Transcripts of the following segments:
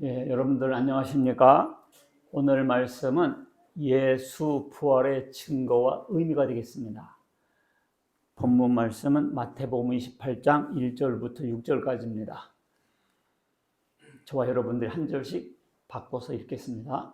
여러분들 안녕하십니까? 오늘 말씀은 예수 부활의 증거와 의미가 되겠습니다. 본문 말씀은 마태복음 28장 1절부터 6절까지입니다. 저와 여러분들이 한 절씩 바꿔서 읽겠습니다.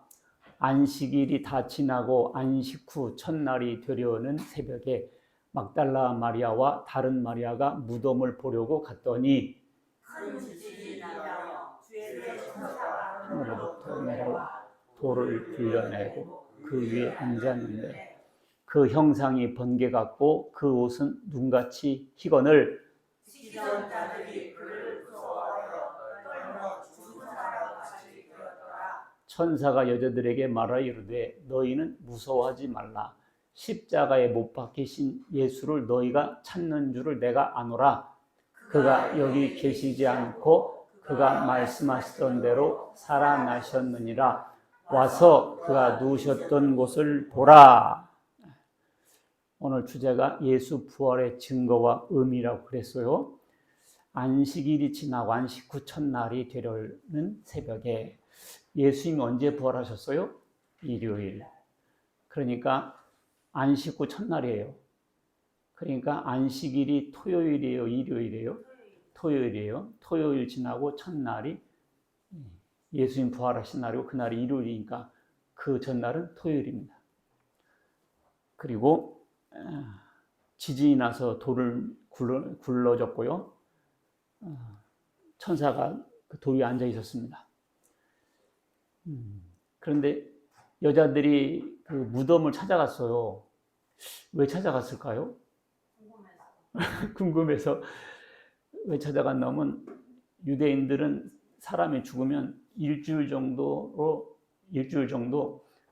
안식일이 다 지나고 안식 후 첫날이 되려는 새벽에 막달라 마리아와 다른 마리아가 무덤을 보려고 갔더니 큰 지진이 나며 주의 천사가 하늘로부터 내려와 돌을 굴려내고 그 위에 앉았는데 그 형상이 번개 같고 그 옷은 눈같이 희거늘 시전자들이 그를 무서워하여 떨며 죽은 사람 같이 되었더라. 천사가 여자들에게 말하여 이르되 너희는 무서워하지 말라. 십자가에 못 박히신 예수를 너희가 찾는 줄을 내가 아노라. 그가 여기 계시지 않고 그가 말씀하시던 대로 살아나셨느니라. 와서 그가 누우셨던 곳을 보라. 오늘 주제가 예수 부활의 증거와 의미라고 그랬어요. 안식일이 지나고 안식 후 첫날이 되려는 새벽에 예수님이 언제 부활하셨어요? 일요일. 그러니까 안식 후 첫날이에요. 그러니까 안식일이 토요일이에요, 일요일이에요? 토요일이에요. 토요일 지나고 첫날이 예수님 부활하신 날이고 그날이 일요일이니까 그 전날은 토요일입니다. 그리고 지진이 나서 돌을 굴러졌고요. 천사가 그 돌 위에 앉아 있었습니다. 그런데 여자들이 그 무덤을 찾아갔어요. 왜 찾아갔을까요? 궁금해서. 왜 찾아갔냐면 유대인들은 사람이 죽으면 일주일 정도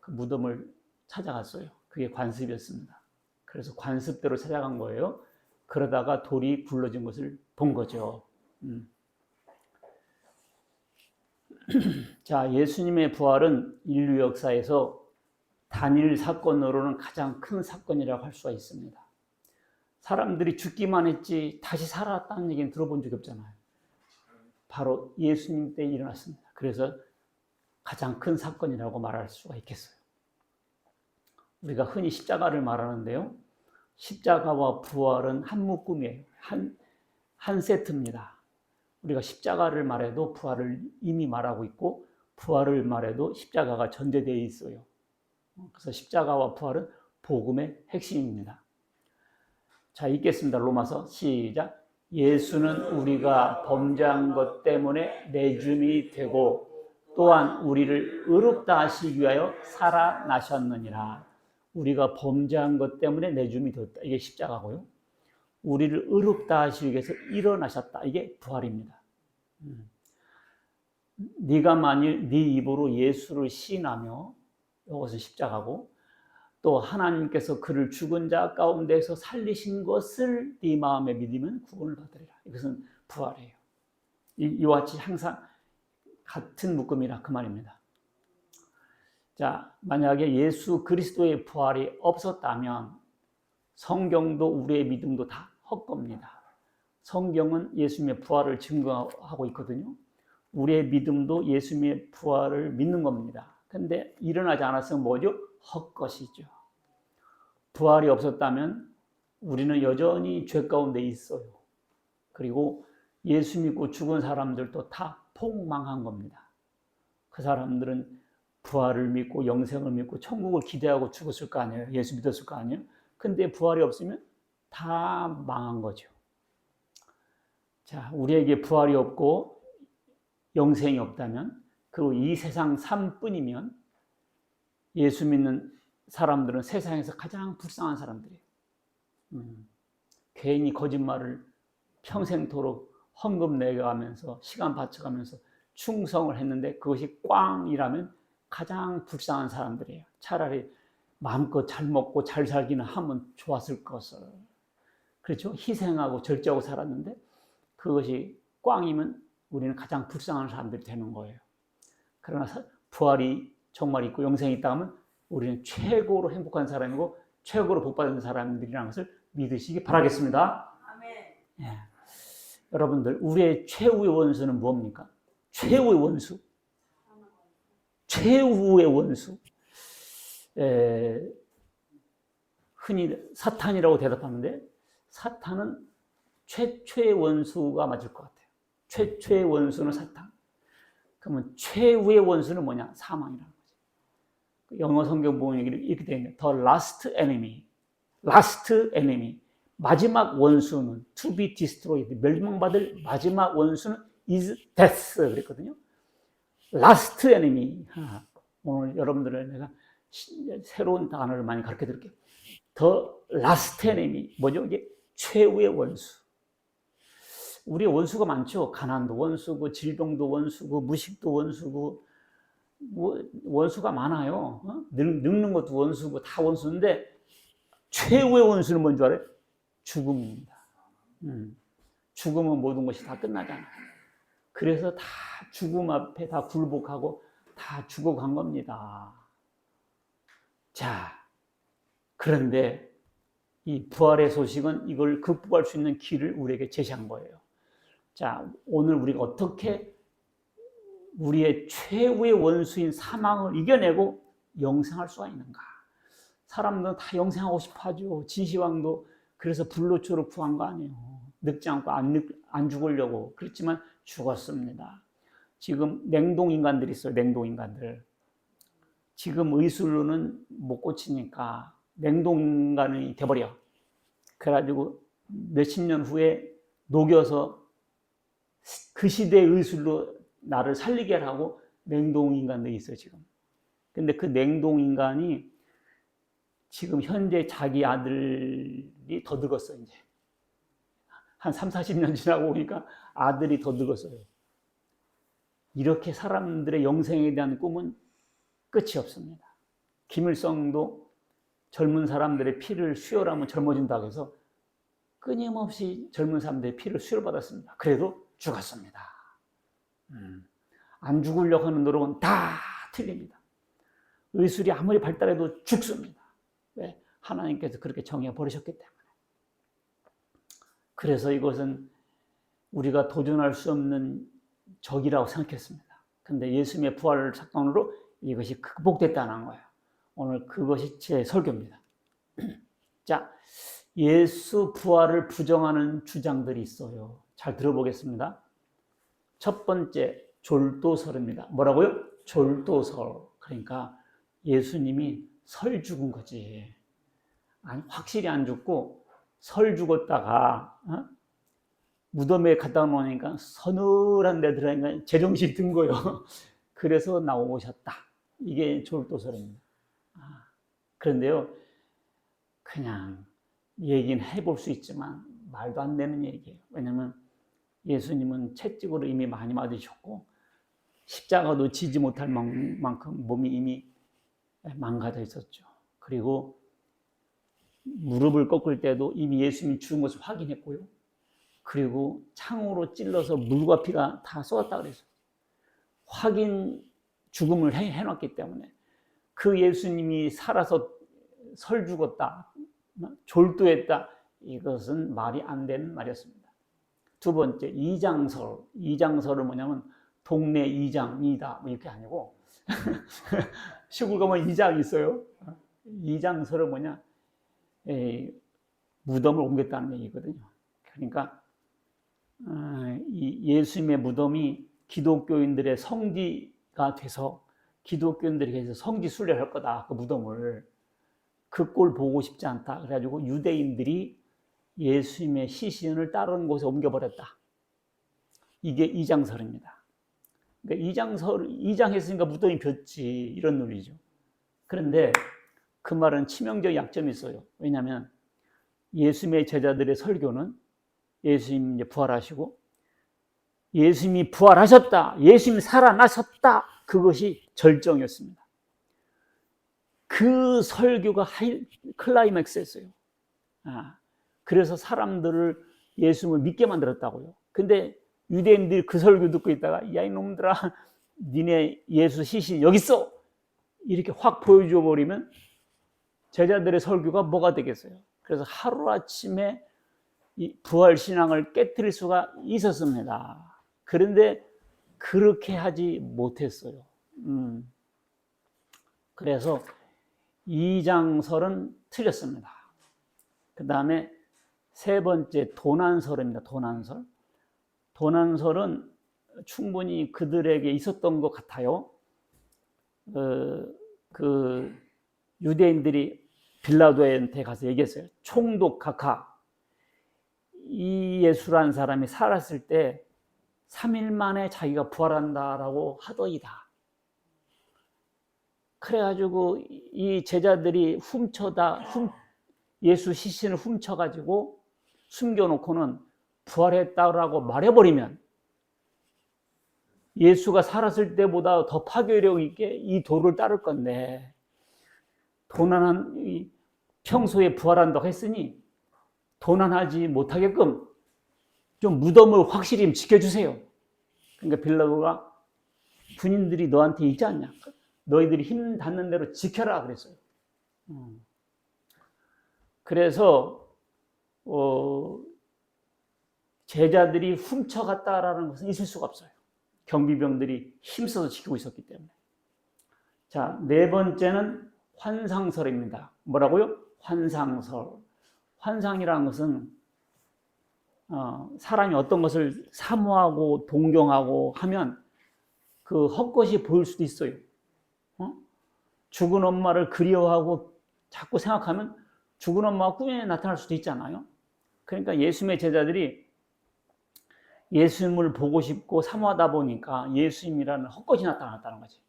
그 무덤을 찾아갔어요. 그게 관습이었습니다. 그래서 관습대로 찾아간 거예요. 그러다가 돌이 굴러진 것을 본 거죠. 자, 예수님의 부활은 인류 역사에서 단일 사건으로는 가장 큰 사건이라고 할 수가 있습니다. 사람들이 죽기만 했지 다시 살아났다는 얘기는 들어본 적이 없잖아요. 바로 예수님 때 일어났습니다. 그래서 가장 큰 사건이라고 말할 수가 있겠어요. 우리가 흔히 십자가를 말하는데요. 십자가와 부활은 한 묶음이에요. 한 세트입니다. 우리가 십자가를 말해도 부활을 이미 말하고 있고 부활을 말해도 십자가가 전제되어 있어요. 그래서 십자가와 부활은 복음의 핵심입니다. 자, 읽겠습니다. 로마서 시작. 예수는 우리가 범죄한 것 때문에 내줌이 되고 또한 우리를 의롭다 하시기 위하여 살아나셨느니라. 우리가 범죄한 것 때문에 내줌이 되었다. 이게 십자가고요. 우리를 의롭다 하시기 위해서 일어나셨다. 이게 부활입니다. 네가 만일 네 입으로 예수를 시인하며 이것은 십자가고 또 하나님께서 그를 죽은 자 가운데서 살리신 것을 네 마음에 믿으면 구원을 받으리라. 이것은 부활이에요. 이와 같이 항상 같은 묶음이라 그 말입니다. 자, 만약에 예수 그리스도의 부활이 없었다면 성경도 우리의 믿음도 다 헛겁니다. 성경은 예수님의 부활을 증거하고 있거든요. 우리의 믿음도 예수님의 부활을 믿는 겁니다. 근데 일어나지 않았으면 뭐죠? 헛것이죠. 부활이 없었다면 우리는 여전히 죄 가운데 있어요. 그리고 예수 믿고 죽은 사람들도 다 폭망한 겁니다. 그 사람들은 부활을 믿고 영생을 믿고 천국을 기대하고 죽었을 거 아니에요. 예수 믿었을 거 아니에요. 근데 부활이 없으면 다 망한 거죠. 자, 우리에게 부활이 없고 영생이 없다면 그리고 이 세상 삶뿐이면 예수 믿는 사람들은 세상에서 가장 불쌍한 사람들이에요. 괜히 거짓말을 평생토록 헌금 내가면서 시간 바쳐가면서 충성을 했는데 그것이 꽝이라면 가장 불쌍한 사람들이에요. 차라리 마음껏 잘 먹고 잘 살기는 하면 좋았을 것을. 그렇죠? 희생하고 절제하고 살았는데 그것이 꽝이면 우리는 가장 불쌍한 사람들이 되는 거예요. 그러나 부활이 정말 있고 영생이 있다 하면 우리는 최고로 행복한 사람이고 최고로 복받은 사람들이라는 것을 믿으시기 바라겠습니다. 아멘. 여러분들, 우리의 최후의 원수는 뭡니까? 최후의 원수. 최후의 원수, 흔히 사탄이라고 대답하는데 사탄은 최초의 원수가 맞을 것 같아요. 최초의 원수는 사탄. 그러면 최후의 원수는 뭐냐? 사망이라는 거죠. 영어 성경 보면 이렇게 되어 있네요. The last enemy. last enemy. 마지막 원수는 to be destroyed. 멸망받을 마지막 원수는 is death. 그랬거든요. last enemy. 오늘 여러분들을 내가 새로운 단어를 많이 가르쳐 드릴게요. The last enemy. 뭐죠? 이게 최후의 원수. 우리 원수가 많죠. 가난도 원수고, 질병도 원수고, 무식도 원수고, 원수가 많아요. 늙는 것도 원수고, 다 원수인데, 최후의 원수는 뭔지 알아요? 죽음입니다. 죽음은 모든 것이 다 끝나잖아요. 그래서 다 죽음 앞에 다 굴복하고, 다 죽어간 겁니다. 자, 그런데 이 부활의 소식은 이걸 극복할 수 있는 길을 우리에게 제시한 거예요. 자, 오늘 우리가 어떻게 우리의 최후의 원수인 사망을 이겨내고 영생할 수가 있는가? 사람들은 다 영생하고 싶어 하죠. 진시황도 그래서 불로초로 구한 거 아니에요. 늙지 않고 안 죽으려고. 그렇지만 죽었습니다. 지금 냉동인간들이 있어요. 냉동인간들. 지금 의술로는 못 고치니까 냉동인간이 돼버려. 그래가지고 몇십 년 후에 녹여서 그 시대의 의술로 나를 살리게 하고 냉동인간들이 있어요, 지금. 근데 그 냉동인간이 지금 현재 자기 아들이 더 늙었어요, 이제. 한 3, 40년 지나고 보니까 아들이 더 늙었어요. 이렇게 사람들의 영생에 대한 꿈은 끝이 없습니다. 김일성도 젊은 사람들의 피를 수혈하면 젊어진다고 해서 끊임없이 젊은 사람들의 피를 수혈받았습니다. 그래도 죽었습니다. 안 죽으려고 하는 노력은 다 틀립니다. 의술이 아무리 발달해도 죽습니다. 왜? 하나님께서 그렇게 정해 버리셨기 때문에. 그래서 이것은 우리가 도전할 수 없는 적이라고 생각했습니다. 근데 예수님의 부활을 사건으로 이것이 극복됐다는 거예요. 오늘 그것이 제 설교입니다. 자, 예수 부활을 부정하는 주장들이 있어요. 잘 들어보겠습니다. 첫 번째, 졸도설입니다. 뭐라고요? 졸도설. 그러니까 예수님이 설 죽은 거지. 아니, 확실히 안 죽고 설 죽었다가 무덤에 갖다 놓으니까 서늘한 데 들어가니까 제정신이 든 거예요. 그래서 나오셨다. 이게 졸도설입니다. 그런데요, 그냥 얘기는 해볼 수 있지만 말도 안 되는 얘기예요. 왜냐하면 예수님은 채찍으로 이미 많이 맞으셨고 십자가도 지지 못할 만큼 몸이 이미 망가져 있었죠. 그리고 무릎을 꺾을 때도 이미 예수님이 죽은 것을 확인했고요. 그리고 창으로 찔러서 물과 피가 다 쏟았다 그랬어요. 확인 죽음을 해놨기 때문에 그 예수님이 살아서 설 죽었다, 졸도했다, 이것은 말이 안 되는 말이었습니다. 두 번째, 이장설. 이장설은 뭐냐면 동네 이장이다 뭐 이렇게 아니고 시골 가면 이장이 있어요. 이장설은 뭐냐, 무덤을 옮겼다는 얘기거든요. 그러니까 이 예수님의 무덤이 기독교인들의 성지가 돼서 기독교인들이 계속 성지 순례할 거다. 그 무덤을. 그 꼴 보고 싶지 않다. 그래가지고 유대인들이 예수님의 시신을 다른 곳에 옮겨버렸다. 이게 이장설입니다. 그러니까 이장했으니까 무덤이 폈지. 이런 논리죠. 그런데 그 말은 치명적 약점이 있어요. 왜냐하면 예수님의 제자들의 설교는 예수님이 이제 부활하시고 예수님이 부활하셨다. 예수님이 살아나셨다. 그것이 절정이었습니다. 그 설교가 클라이맥스였어요. 그래서 사람들을 예수님을 믿게 만들었다고요. 근데 유대인들이 그 설교 듣고 있다가 야 이놈들아 니네 예수 시신 여기 있어 이렇게 확 보여줘 버리면 제자들의 설교가 뭐가 되겠어요. 그래서 하루아침에 이 부활신앙을 깨트릴 수가 있었습니다. 그런데 그렇게 하지 못했어요. 그래서 2장설은 틀렸습니다. 그 다음에 세 번째 도난설입니다. 도난설. 도난설은 충분히 그들에게 있었던 것 같아요. 그 유대인들이 빌라도한테 가서 얘기했어요. 총독 각하, 이 예수라는 사람이 살았을 때 3일 만에 자기가 부활한다라고 하더이다. 그래가지고 이 제자들이 예수 시신을 훔쳐가지고 숨겨놓고는 부활했다라고 말해버리면 예수가 살았을 때보다 더 파괴력 있게 이 도를 따를 건데, 도난한 평소에 부활한다고 했으니 도난하지 못하게끔 좀 무덤을 확실히 지켜주세요. 그러니까 빌라도가 군인들이 너한테 있지 않냐? 너희들이 힘 닿는 대로 지켜라 그랬어요. 그래서 제자들이 훔쳐갔다라는 것은 있을 수가 없어요. 경비병들이 힘써서 지키고 있었기 때문에. 자, 네 번째는 환상설입니다. 뭐라고요? 환상설. 환상이라는 것은 사람이 어떤 것을 사모하고 동경하고 하면 그 헛것이 보일 수도 있어요. 죽은 엄마를 그리워하고 자꾸 생각하면 죽은 엄마가 꿈에 나타날 수도 있잖아요. 그러니까 예수님의 제자들이 예수님을 보고 싶고 사모하다 보니까 예수님이라는 헛것이 나타났다는 거지.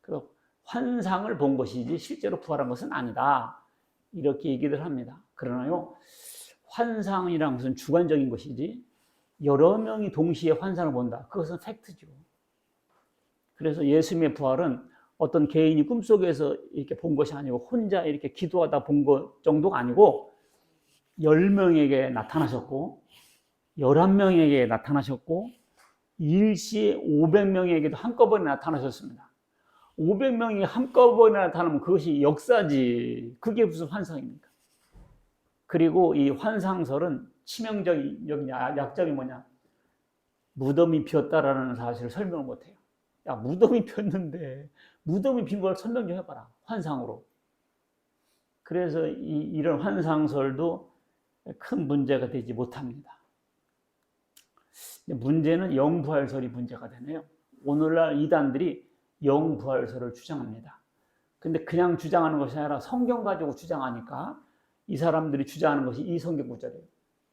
그래서 환상을 본 것이지 실제로 부활한 것은 아니다. 이렇게 얘기를 합니다. 그러나요, 환상이라는 것은 주관적인 것이지 여러 명이 동시에 환상을 본다. 그것은 팩트죠. 그래서 예수님의 부활은 어떤 개인이 꿈속에서 이렇게 본 것이 아니고 혼자 이렇게 기도하다 본 것 정도가 아니고 10명에게 나타나셨고 11명에게 나타나셨고 일시에 500명에게도 한꺼번에 나타나셨습니다. 500명이 한꺼번에 나타나면 그것이 역사지. 그게 무슨 환상입니까? 그리고 이 환상설은 치명적인 약점이 뭐냐? 무덤이 비었다라는 사실을 설명을 못해요. 야, 무덤이 비었는데 무덤이 빈 걸 설명 좀 해봐라. 환상으로. 그래서 이런 환상설도 큰 문제가 되지 못합니다. 문제는 영부활설이 문제가 되네요. 오늘날 이단들이 영부활설을 주장합니다. 근데 그냥 주장하는 것이 아니라 성경 가지고 주장하니까 이 사람들이 주장하는 것이 이 성경 구절이에요.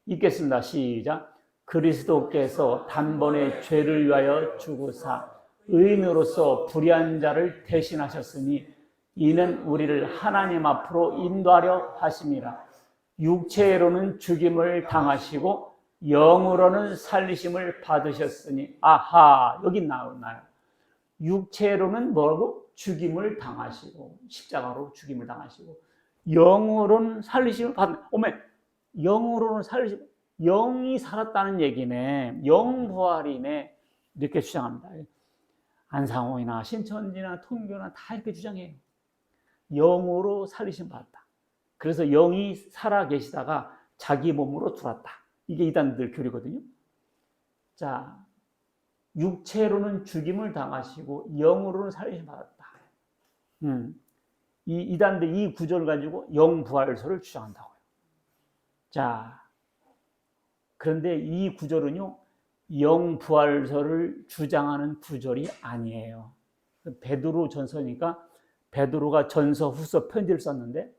읽겠습니다. 시작. 그리스도께서 단번에 죄를 위하여 죽으사 의인으로서 불의한 자를 대신하셨으니 이는 우리를 하나님 앞으로 인도하려 하심이라. 육체로는 죽임을 당하시고 영으로는 살리심을 받으셨으니. 아하, 여기 나오나요? 육체로는 뭐라고? 죽임을 당하시고, 십자가로 죽임을 당하시고, 영으로는 살리심을 어메, 영으로는 살리심, 영이 살았다는 얘기네. 영부활이네. 이렇게 주장합니다. 안상홍이나 신천지나 통교나 다 이렇게 주장해요. 영으로 살리심 받았다. 그래서 영이 살아 계시다가 자기 몸으로 들어왔다. 이게 이단들 교리거든요. 자, 육체로는 죽임을 당하시고 영으로는 살리심 받았다. 이 이단들 이 구절을 가지고 영부활설을 주장한다고요. 자, 그런데 이 구절은요, 영부활설을 주장하는 구절이 아니에요. 베드로 전서니까 베드로가 전서, 후서, 편지를 썼는데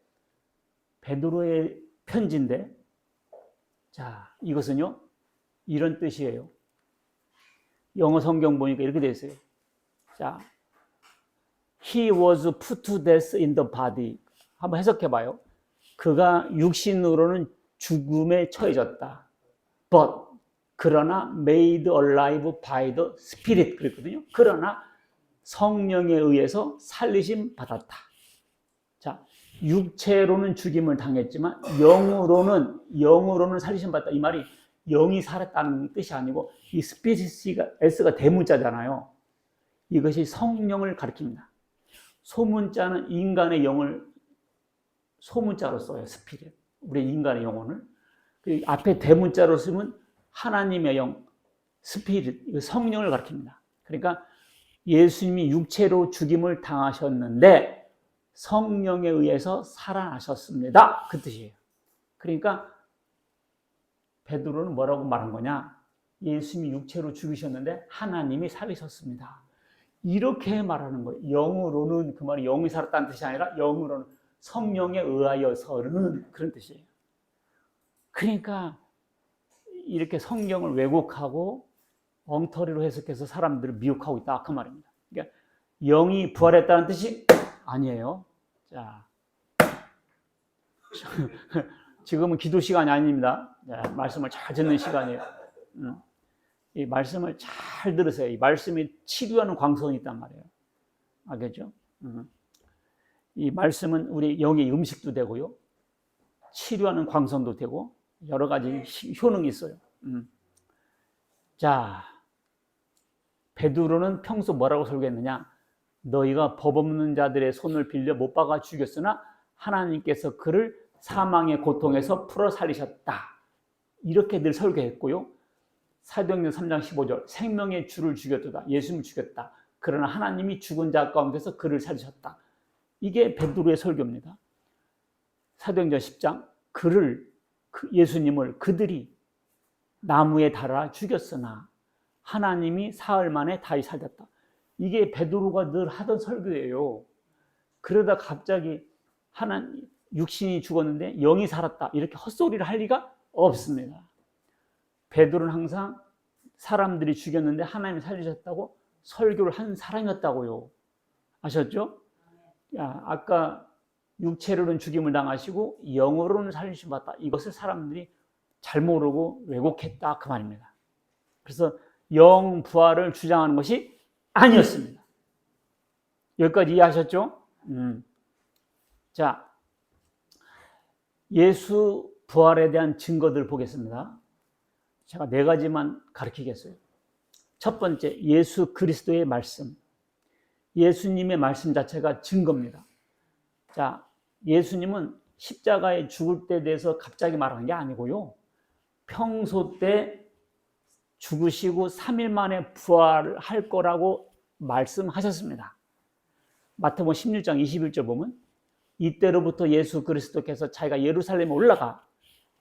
베드로의 편지인데, 자, 이것은요, 이런 뜻이에요. 영어 성경 보니까 이렇게 되어 있어요. 자, He was put to death in the body. 한번 해석해 봐요. 그가 육신으로는 죽음에 처해졌다. But, 그러나 made alive by the Spirit. 그랬거든요. 그러나 성령에 의해서 살리심 받았다. 자, 육체로는 죽임을 당했지만 영으로는 살리심 받았다. 이 말이 영이 살았다는 뜻이 아니고 이 스피릿가 S가 대문자잖아요. 이것이 성령을 가리킵니다. 소문자는 인간의 영을 소문자로 써요. 스피릿. 우리 인간의 영혼을. 앞에 대문자로 쓰면 하나님의 영, 스피릿, 성령을 가리킵니다. 그러니까 예수님이 육체로 죽임을 당하셨는데 성령에 의해서 살아나셨습니다. 그 뜻이에요. 그러니까 베드로는 뭐라고 말한 거냐? 예수님이 육체로 죽으셨는데 하나님이 살리셨습니다. 이렇게 말하는 거예요. 영으로는, 그 말이 영이 살았다는 뜻이 아니라 영으로는 성령에 의하여서는 그런 뜻이에요. 그러니까 이렇게 성경을 왜곡하고 엉터리로 해석해서 사람들을 미혹하고 있다 그 말입니다. 그러니까 영이 부활했다는 뜻이 아니에요. 자, 지금은 기도 시간이 아닙니다. 말씀을 잘 듣는 시간이에요. 이 말씀을 잘 들으세요. 이 말씀이 치료하는 광선이 있단 말이에요. 알겠죠? 이 말씀은 우리 영의 음식도 되고요, 치료하는 광선도 되고 여러 가지 효능이 있어요. 자, 베드로는 평소 뭐라고 설교했느냐? 너희가 법 없는 자들의 손을 빌려 못 박아 죽였으나 하나님께서 그를 사망의 고통에서 풀어 살리셨다. 이렇게 늘 설교했고요. 사도행전 3장 15절 생명의 주를 죽였다. 예수님을 죽였다. 그러나 하나님이 죽은 자 가운데서 그를 살리셨다. 이게 베드로의 설교입니다. 사도행전 10장 예수님을 그들이 나무에 달아 죽였으나 하나님이 사흘 만에 다시 살렸다. 이게 베드로가 늘 하던 설교예요. 그러다 갑자기 육신이 죽었는데 영이 살았다. 이렇게 헛소리를 할 리가 없습니다. 베드로는 항상 사람들이 죽였는데 하나님이 살리셨다고 설교를 한 사람이었다고요. 아셨죠? 아까 육체로는 죽임을 당하시고 영으로는 살리심 받다. 이것을 사람들이 잘 모르고 왜곡했다 그 말입니다. 그래서 영 부활을 주장하는 것이 아니었습니다. 여기까지 이해하셨죠? 자, 예수 부활에 대한 증거들 보겠습니다. 제가 4가지만 가르치겠어요. 첫 번째, 예수 그리스도의 말씀. 예수님의 말씀 자체가 증거입니다. 자, 예수님은 십자가에 죽을 때에 대해서 갑자기 말한 게 아니고요, 평소 때 죽으시고 3일 만에 부활할 거라고 말씀하셨습니다. 마태복음 16장 21절 보면 이때로부터 예수 그리스도께서 자기가 예루살렘에 올라가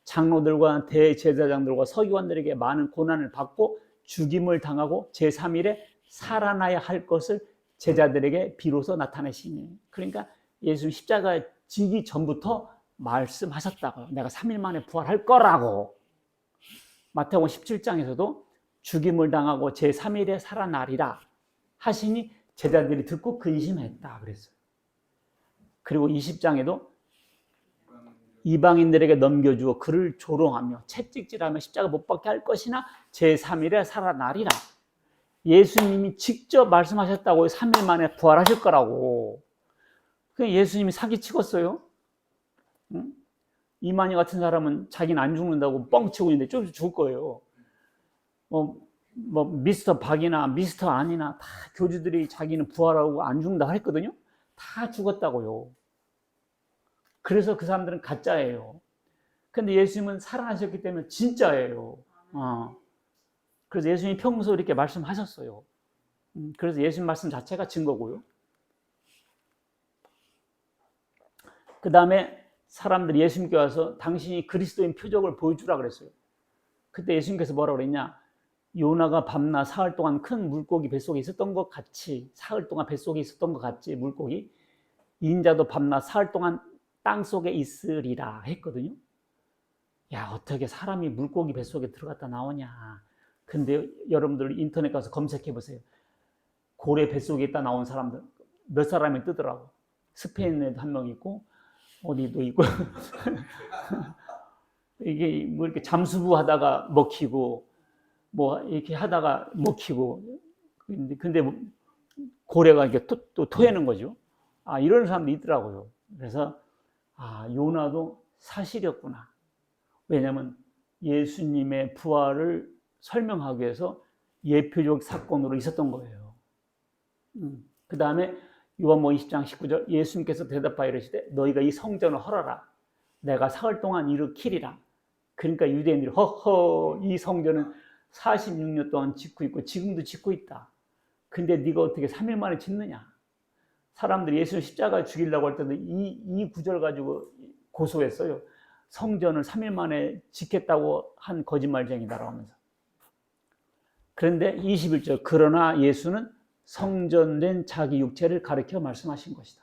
장로들과 대제사장들과 서기관들에게 많은 고난을 받고 죽임을 당하고 제3일에 살아나야 할 것을 제자들에게 비로소 나타내시니. 그러니까 예수님 십자가에 지기 전부터 말씀하셨다고요. 내가 3일 만에 부활할 거라고. 마태복음 17장에서도 죽임을 당하고 제3일에 살아나리라 하시니 제자들이 듣고 근심했다 그랬어요. 그리고 20장에도 이방인들에게 넘겨주어 그를 조롱하며 채찍질하며 십자가 못 박게 할 것이나 제3일에 살아나리라. 예수님이 직접 말씀하셨다고 3일 만에 부활하실 거라고. 예수님이 사기치겠어요? 응? 이만희 같은 사람은 자기는 안 죽는다고 뻥치고 있는데 좀 죽을 거예요. 미스터 박이나 미스터 안이나 다 교주들이 자기는 부활하고 안 죽는다 했거든요. 다 죽었다고요. 그래서 그 사람들은 가짜예요. 근데 예수님은 살아나셨기 때문에 진짜예요. 그래서 예수님이 평소 이렇게 말씀하셨어요. 그래서 예수님 말씀 자체가 증거고요. 그 다음에 사람들이 예수님께 와서 당신이 그리스도인 표적을 보여주라 그랬어요. 그때 예수님께서 뭐라고 그랬냐? 요나가 밤낮 사흘 동안 큰 물고기 뱃속에 있었던 것 같이, 사흘 동안 뱃속에 있었던 것 같이 물고기, 인자도 밤낮 사흘 동안 땅속에 있으리라 했거든요. 야, 어떻게 사람이 물고기 뱃속에 들어갔다 나오냐. 근데 여러분들 인터넷 가서 검색해 보세요. 고래 뱃속에 있다 나온 사람들 몇 사람이 뜨더라고. 스페인에도 한 명 있고 어디도 있고 이게 뭐 이렇게 잠수부 하다가 먹히고 뭐 이렇게 하다가 먹히고, 근데 고래가 이렇게 또 토해는 거죠. 이런 사람도 있더라고요. 그래서 요나도 사실이었구나. 왜냐하면 예수님의 부활을 설명하기 위해서 예표적 사건으로 있었던 거예요. 그 다음에 요한복음 20장 19절 예수님께서 대답하여 이르시되 너희가 이 성전을 헐어라. 내가 사흘 동안 일으키리라. 그러니까 유대인들이 허허, 이 성전은 46년 동안 짓고 있고 지금도 짓고 있다. 근데 네가 어떻게 3일 만에 짓느냐. 사람들이 예수를 십자가에 죽이려고 할 때도 이 구절 가지고 고소했어요. 성전을 3일 만에 짓겠다고 한 거짓말쟁이다라고 하면서. 그런데 21절, 그러나 예수는 성전된 자기 육체를 가리켜 말씀하신 것이다.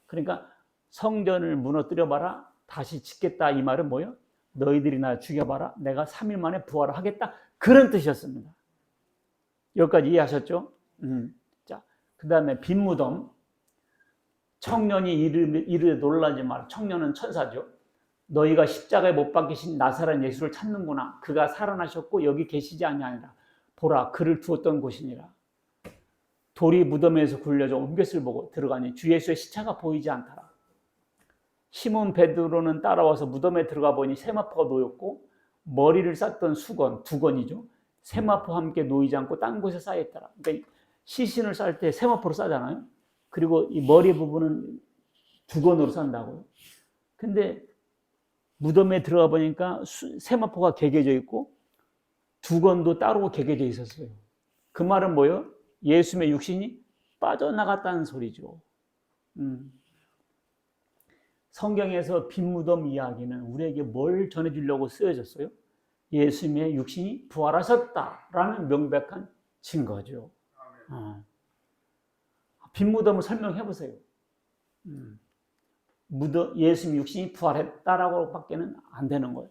그러니까 성전을 무너뜨려 봐라, 다시 짓겠다, 이 말은 뭐예요? 너희들이 나 죽여봐라, 내가 3일 만에 부활을 하겠다, 그런 뜻이었습니다. 여기까지 이해하셨죠? 자, 그 다음에 빈 무덤. 청년이 이르되 놀라지 마라. 청년은 천사죠. 너희가 십자가에 못 박히신 나사렛 예수를 찾는구나. 그가 살아나셨고 여기 계시지 아니하니라. 보라, 그를 두었던 곳이니라. 돌이 무덤에서 굴려져 온 것을 보고 들어가니 주 예수의 시체가 보이지 않더라. 시몬 베드로는 따라와서 무덤에 들어가 보니 세마포가 놓였고 머리를 쌌던 수건, 두건이죠. 세마포와 함께 놓이지 않고 딴 곳에 쌓여있더라. 그러니까 시신을 쌀 때 세마포로 싸잖아요. 그리고 이 머리 부분은 두건으로 싼다고요. 근데 무덤에 들어가 보니까 세마포가 개겨져 있고 두건도 따로 개겨져 있었어요. 그 말은 뭐예요? 예수님의 육신이 빠져나갔다는 소리죠. 성경에서 빈 무덤 이야기는 우리에게 뭘 전해주려고 쓰여졌어요? 예수님의 육신이 부활하셨다라는 명백한 증거죠. 빈 무덤을 설명해 보세요. 예수님 육신이 부활했다라고 밖에는 안 되는 거예요.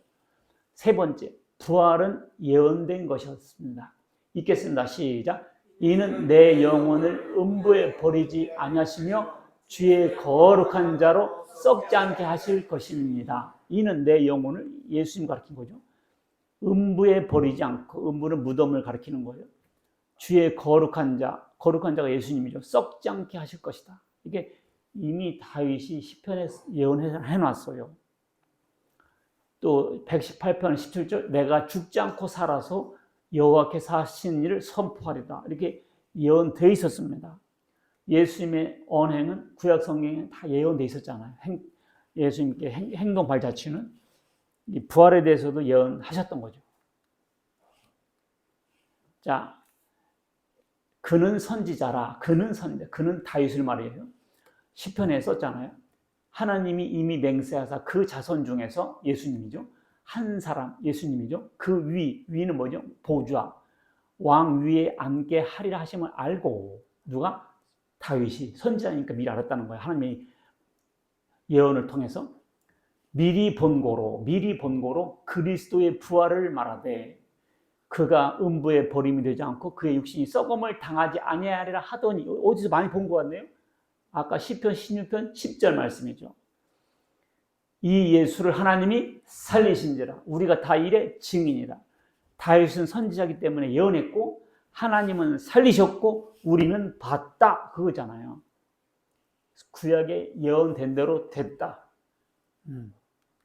세 번째, 부활은 예언된 것이었습니다. 읽겠습니다. 시작. 이는 내 영혼을 음부에 버리지 아니하시며 주의 거룩한 자로 썩지 않게 하실 것입니다. 이는 내 영혼을, 예수님 가르친 거죠. 음부에 버리지 않고, 음부는 무덤을 가리키는 거예요. 주의 거룩한 자가 예수님이죠. 썩지 않게 하실 것이다. 이게 이미 다윗이 시편에 예언해 놨어요. 또 118편 17절, 내가 죽지 않고 살아서 여호와께서 하신 일을 선포하리다. 이렇게 예언되어 있었습니다. 예수님의 언행은 구약 성경에 다 예언되어 있었잖아요. 예수님께 행동 발자취는 이 부활에 대해서도 예언하셨던 거죠. 자, 그는 선지자라. 그는 다윗을 말이에요. 시편에 썼잖아요. 하나님이 이미 맹세하사 그 자손 중에서 예수님이죠. 한 사람, 예수님이죠. 그 위는 뭐죠? 보좌, 왕 위에 앉게 하리라 하심을 알고, 누가? 다윗이 선지자니까 미리 알았다는 거예요. 하나님의 예언을 통해서 미리 본 고로 그리스도의 부활을 말하되 그가 음부에 버림이 되지 않고 그의 육신이 썩음을 당하지 아니하리라 하더니, 어디서 많이 본 것 같네요. 아까 시편 16편 10절 말씀이죠. 이 예수를 하나님이 살리신지라. 우리가 다 일의 증인이라. 다윗은 선지자이기 때문에 예언했고 하나님은 살리셨고 우리는 봤다, 그거잖아요. 구약에 예언된 대로 됐다.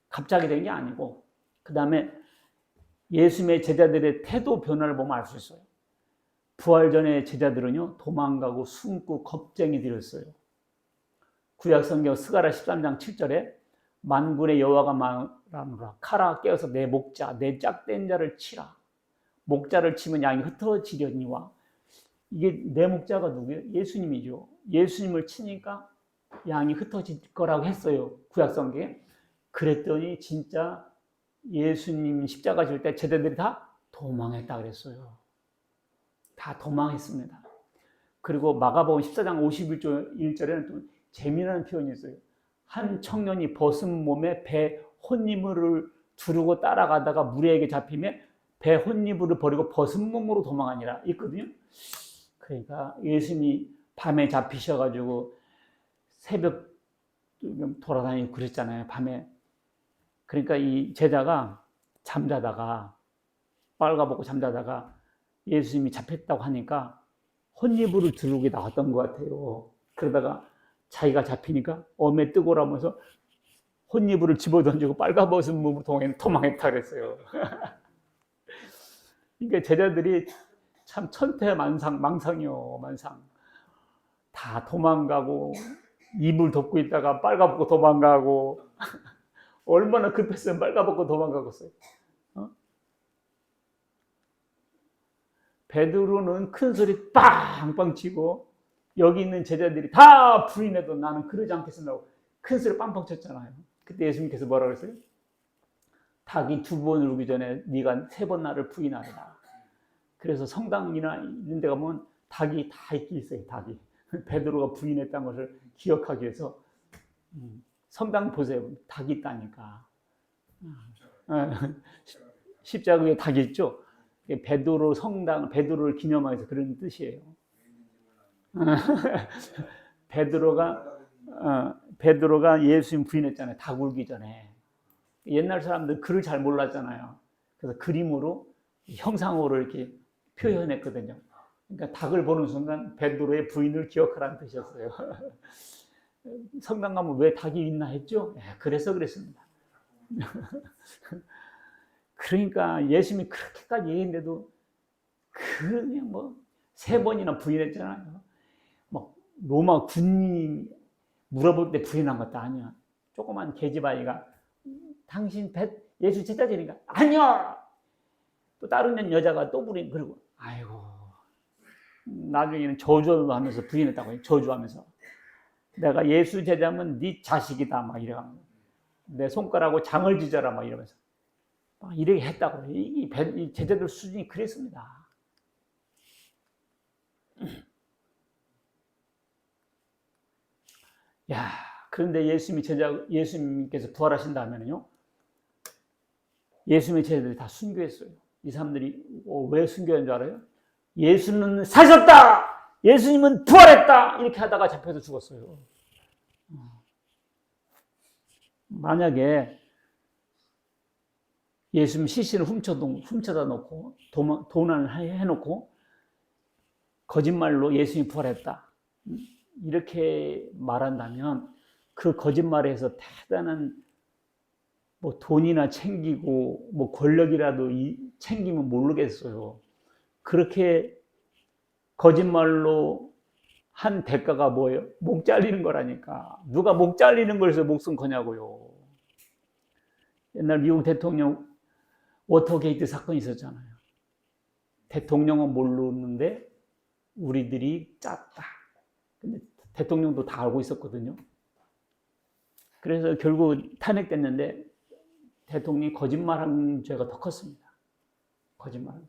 갑자기 된 게 아니고. 그 다음에 예수님의 제자들의 태도 변화를 보면 알 수 있어요. 부활 전에 제자들은요, 도망가고 숨고 겁쟁이들이었어요. 구약 성경 스가랴 13장 7절에 만군의 여호와가 말하노라. 칼아 깨어서 내 목자, 내 짝된 자를 치라. 목자를 치면 양이 흩어지려니와. 이게 내 목자가 누구예요? 예수님이죠. 예수님을 치니까 양이 흩어질 거라고 했어요. 구약 성경에. 그랬더니 진짜 예수님 십자가 질 때 제자들이 다 도망했다 그랬어요. 다 도망했습니다. 그리고 마가복음 14장 51절에는 또 재미나는 표현이 있어요. 한 청년이 벗은 몸에 배 혼이물을 두르고 따라가다가 무리에게 잡히며 배 혼이물을 버리고 벗은 몸으로 도망하니라 있거든요. 그러니까 예수님이 밤에 잡히셔가지고 새벽 돌아다니고 그랬잖아요. 밤에. 그러니까 이 제자가 잠자다가, 빨가벗고 잠자다가 예수님이 잡혔다고 하니까 혼이물을 두르고 나왔던 것 같아요. 그러다가 자기가 잡히니까 엄에 뜨거라면서 혼이불을 집어던지고 빨가벗은 몸으로 도망했다 그랬어요. 그러니까 제자들이 참 망상이요. 다 도망가고 이불 덮고 있다가 빨가벗고 도망가고 얼마나 급했으면 빨가벗고 도망가겠어요. 베드로는 큰 소리 빵빵 치고 여기 있는 제자들이 다 부인해도 나는 그러지 않겠습니다고 큰 소리 빵빵 쳤잖아요. 그때 예수님께서 뭐라고 했어요? 닭이 2번을 우기 전에 네가 3번 나를 부인하리라. 그래서 성당이나 이런 데 가면 닭이 다 있어요. 닭이. 베드로가 부인했다는 것을 기억하기 위해서 성당 보세요. 닭이 있다니까. 십자가 위에 닭이 있죠. 베드로 성당, 베드로를 기념하면서 그런 뜻이에요. 베드로가 예수님 부인했잖아요. 닭 울기 전에. 옛날 사람들 글을 잘 몰랐잖아요. 그래서 그림으로 형상으로 이렇게 표현했거든요. 그러니까 닭을 보는 순간 베드로의 부인을 기억하라는 뜻이었어요. 성당 가면 왜 닭이 있나 했죠? 그래서 그랬습니다. 그러니까 예수님이 그렇게까지 얘기했는데도 그냥 뭐 3번이나 부인했잖아요. 뭐 로마 군인이 물어볼 때 부인한 것도 아니야. 조그만 계집아이가 당신 예수 제자지니까 아니야. 또 다른 여자가 또 부인 그리고 아이고 나중에는 저주하면서 부인했다고 해요. 저주하면서 내가 예수 제자면 네 자식이다 막 이래가면서 내 손가락으로 장을 지져라 막 이러면서 막 이렇게 했다고 해요. 이 제자들 수준이 그랬습니다. 야, 그런데 예수님께서 부활하신 다음에는요, 예수님의 제자들이 다 순교했어요. 이 사람들이 왜 순교한 줄 알아요? 예수는 사셨다! 예수님은 부활했다! 이렇게 하다가 잡혀서 죽었어요. 만약에 예수님 시신을 훔쳐다 놓고 도난을 해놓고 거짓말로 예수님이 부활했다. 이렇게 말한다면 그 거짓말에서 대단한 뭐 돈이나 챙기고 뭐 권력이라도 챙기면 모르겠어요. 그렇게 거짓말로 한 대가가 뭐예요? 목 잘리는 거라니까. 누가 목 잘리는 걸 해서 목숨 거냐고요. 옛날 미국 대통령 워터게이트 사건이 있었잖아요. 대통령은 모르는데 우리들이 짰다. 근데 대통령도 다 알고 있었거든요. 그래서 결국 탄핵됐는데 대통령이 거짓말한 죄가 더 컸습니다. 거짓말.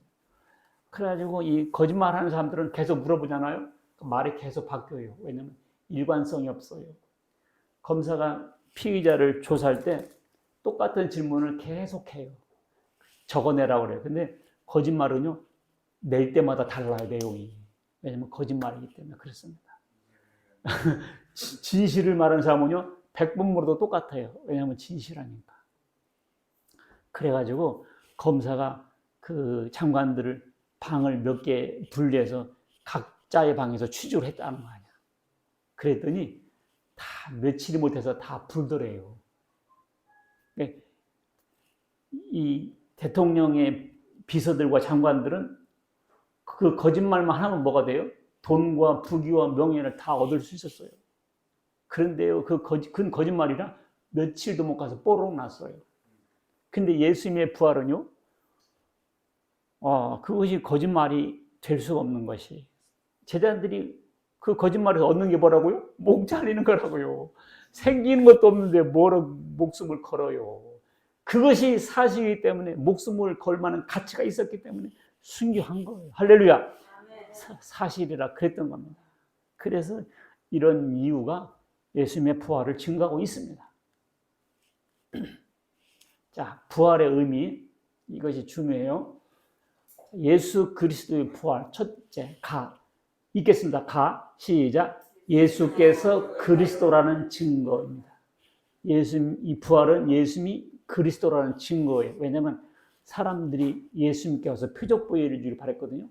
그래가지고 이 거짓말하는 사람들은 계속 물어보잖아요. 그 말이 계속 바뀌어요. 왜냐하면 일관성이 없어요. 검사가 피의자를 조사할 때 똑같은 질문을 계속해요. 적어내라고 그래요. 근데 거짓말은요, 낼 때마다 달라요, 내용이. 왜냐하면 거짓말이기 때문에 그렇습니다. 진실을 말하는 사람은요, 100번 물어도 똑같아요. 왜냐하면 진실하니까. 그래가지고 검사가 그 장관들을 방을 몇 개 분리해서 각자의 방에서 취조를 했다는 거 아니야. 그랬더니 다 며칠이 못해서 다 불더래요. 이 대통령의 비서들과 장관들은 그 거짓말만 하면 뭐가 돼요? 돈과 부귀와 명예를 다 얻을 수 있었어요. 그런데요, 그 거짓말이라 며칠도 못 가서 뽀록 났어요. 근데 예수님의 부활은요, 그것이 거짓말이 될 수가 없는 것이. 제자들이 그 거짓말에서 얻는 게 뭐라고요? 목 잘리는 거라고요. 생기는 것도 없는데 뭐로 목숨을 걸어요. 그것이 사실이기 때문에 목숨을 걸 만한 가치가 있었기 때문에 순교한 거예요. 할렐루야. 사실이라 그랬던 겁니다. 그래서 이런 이유가 예수님의 부활을 증거하고 있습니다. 자, 부활의 의미, 이것이 중요해요. 예수 그리스도의 부활, 첫째, 읽겠습니다. 시작. 예수께서 그리스도라는 증거입니다. 이 부활은 예수님이 그리스도라는 증거예요. 왜냐하면 사람들이 예수님께 와서 표적 보여주기를 바랬거든요.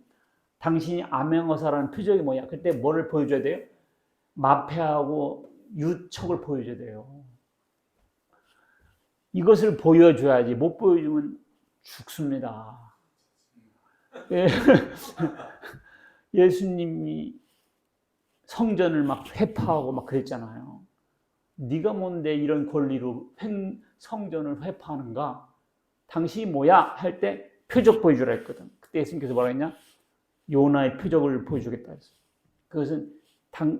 당신이 암행어사라는 표적이 뭐냐? 그때 뭐를 보여줘야 돼요? 마패하고 유척을 보여줘야 돼요. 이것을 보여줘야지. 못 보여주면 죽습니다. 예수님이 성전을 막 회파하고 막 그랬잖아요. 네가 뭔데 이런 권리로 성전을 회파하는가? 당신이 뭐야? 할 때 표적 보여주라 했거든. 그때 예수님께서 뭐라 했냐? 요나의 표적을 보여주겠다 했어요. 그것은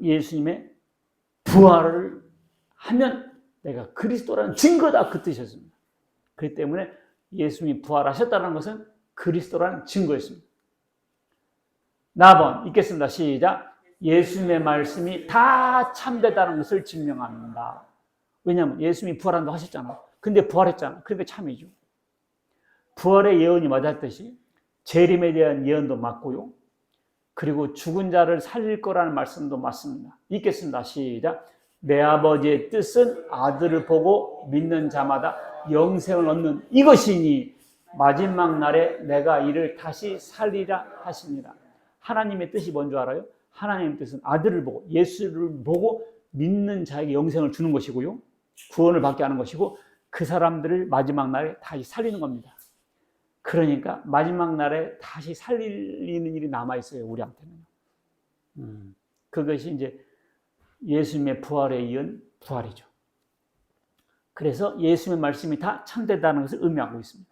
예수님의 부활을 하면 내가 그리스도라는 증거다, 그 뜻이었습니다. 그렇기 때문에 예수님이 부활하셨다는 것은 그리스도라는 증거였습니다. 나번 읽겠습니다. 시작. 예수님의 말씀이 다 참되다는 것을 증명합니다. 왜냐하면 예수님이 부활한다고 하셨잖아. 근데 부활했잖아. 그러니까 참이죠. 부활의 예언이 맞았듯이 재림에 대한 예언도 맞고요. 그리고 죽은 자를 살릴 거라는 말씀도 맞습니다. 읽겠습니다. 시작. 내 아버지의 뜻은 아들을 보고 믿는 자마다 영생을 얻는 이것이니 마지막 날에 내가 이를 다시 살리라 하십니다. 하나님의 뜻이 뭔지 알아요? 하나님의 뜻은 아들을 보고 예수를 보고 믿는 자에게 영생을 주는 것이고요. 구원을 받게 하는 것이고 그 사람들을 마지막 날에 다시 살리는 겁니다. 그러니까 마지막 날에 다시 살리는 일이 남아있어요. 우리한테는. 그것이 이제 예수님의 부활에 이은 부활이죠. 그래서 예수님의 말씀이 다 참되다는 것을 의미하고 있습니다.